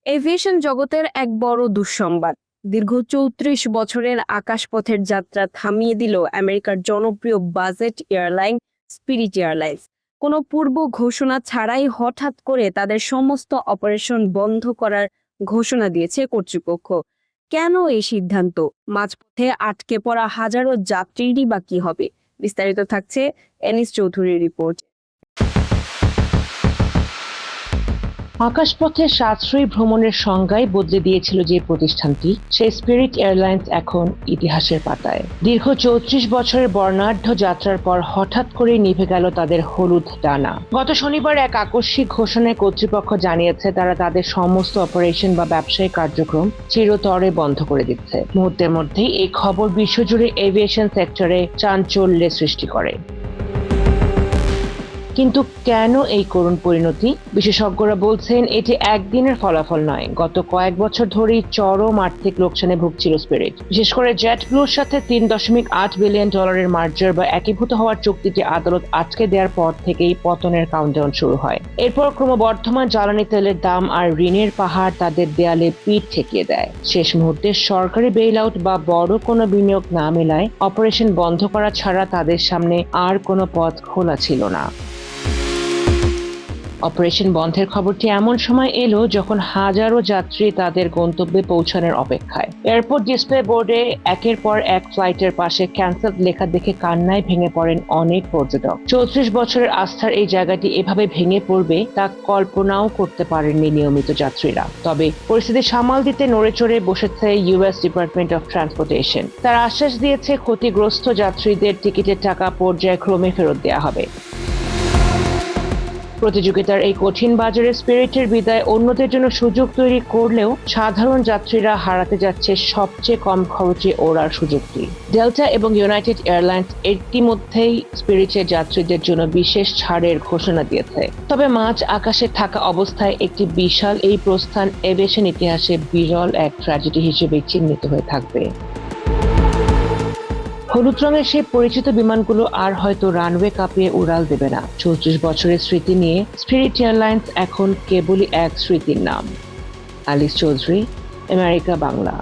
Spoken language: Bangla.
এভিয়েশন জগতের এক বড় দুঃসংবাদ। দীর্ঘ ৩৪ বছরের আকাশপথের যাত্রা থামিয়ে দিল আমেরিকার জনপ্রিয় বাজেট এয়ারলাইন স্পিরিট এয়ারলাইন্স। কোনো পূর্ব ঘোষণা ছাড়াই হঠাৎ করে তাদের সমস্ত অপারেশন বন্ধ করার ঘোষণা দিয়েছে কর্তৃপক্ষ। কেন এই সিদ্ধান্ত? মাঝপথে আটকে পড়া হাজারো যাত্রীরই বা কি হবে? বিস্তারিত থাকছে এনিস চৌধুরীর রিপোর্ট। আকাশপথে সাশ্রয়ী ভ্রমণের সংজ্ঞাই বদলে দিয়েছিল যে প্রতিষ্ঠানটি, সেই স্পিরিট এয়ারলাইন্স এখন ইতিহাসের পাতায়। দীর্ঘ ৩৪ বছরের বর্ণাঢ্য যাত্রার পর হঠাৎ করে নিভে গেল তাদের হলুদ ডানা। গত শনিবার এক আকস্মিক ঘোষণায় কর্তৃপক্ষ জানিয়েছে তারা তাদের সমস্ত অপারেশন বা ব্যবসায়িক কার্যক্রম চিরতরে বন্ধ করে দিচ্ছে। মুহূর্তের মধ্যেই এই খবর বিশ্বজুড়ে এভিয়েশন সেক্টরে চাঞ্চল্যের সৃষ্টি করে। কিন্তু কেন এই করুণ পরিণতি? বিশেষজ্ঞরা বলছেন এটি একদিনের ফলাফল নয়। গত কয়েক বছর ধরেই চরম আর্থিক লোকসানে ভুগছিল স্পিরিট। বিশেষ করে জেট ব্লুর সাথে $3.8 বিলিয়ন মার্জার বা একীভূত হওয়ার চুক্তিটি আদালত আটকে দেওয়ার পর থেকেই পতনের কাউন্টডাউন শুরু হয়। এরপর ক্রমবর্ধমান জ্বালানি তেলের দাম আর ঋণের পাহাড় তাদের দেয়ালে পিঠ ঠেকিয়ে দেয়। শেষ মুহূর্তে সরকারি বেইল আউট বা বড় কোনো বিনিয়োগ না মেলায় অপারেশন বন্ধ করা ছাড়া তাদের সামনে আর কোনো পথ খোলা ছিল না। অপারেশন বন্ধের খবরটি এমন সময় এলো যখন হাজারো যাত্রী তাদের গন্তব্যে পৌঁছানোর অপেক্ষায়। এয়ারপোর্ট ডিসপ্লে বোর্ডে একের পর এক ফ্লাইটের পাশে ক্যান্সেলড লেখা দেখে কান্নায় ভেঙে পড়েন অনেক পর্যটক। ৩৪ বছরের আস্থার এই জায়গাটি এভাবে ভেঙে পড়বে তা কল্পনাও করতে পারেননি নিয়মিত যাত্রীরা। তবে পরিস্থিতি সামাল দিতে নড়েচড়ে বসেছে ইউএস ডিপার্টমেন্ট অফ ট্রান্সপোর্টেশন। তারা আশ্বাস দিয়েছে ক্ষতিগ্রস্ত যাত্রীদের টিকিটের টাকা পর্যায়ক্রমে ফেরত দেওয়া হবে। প্রতিযোগিতার এই কঠিন বাজারে স্পিরিটের বিদায় অন্যদের জন্য সুযোগ তৈরি করলেও সাধারণ যাত্রীরা হারাতে যাচ্ছে সবচেয়ে কম খরচে ওড়ার সুযোগটি। ডেল্টা এবং ইউনাইটেড এয়ারলাইন্স ইতিমধ্যেই স্পিরিটের যাত্রীদের জন্য বিশেষ ছাড়ের ঘোষণা দিয়েছে। তবে মাঝ আকাশে থাকা অবস্থায় একটি বিশাল এই প্রস্থান এভিয়েশন ইতিহাসে বিরল এক ট্র্যাজেডি হিসেবে চিহ্নিত হয়ে থাকবে। হলুদ রঙের সেই পরিচিত বিমানগুলো আর হয়তো রানওয়ে কাঁপিয়ে উড়াল দেবে না। ৩৪ বছরের স্মৃতি নিয়ে স্পিরিট এয়ারলাইন্স এখন কেবলই এক স্মৃতির নাম। আলিস চৌধুরী, আমেরিকা বাংলা।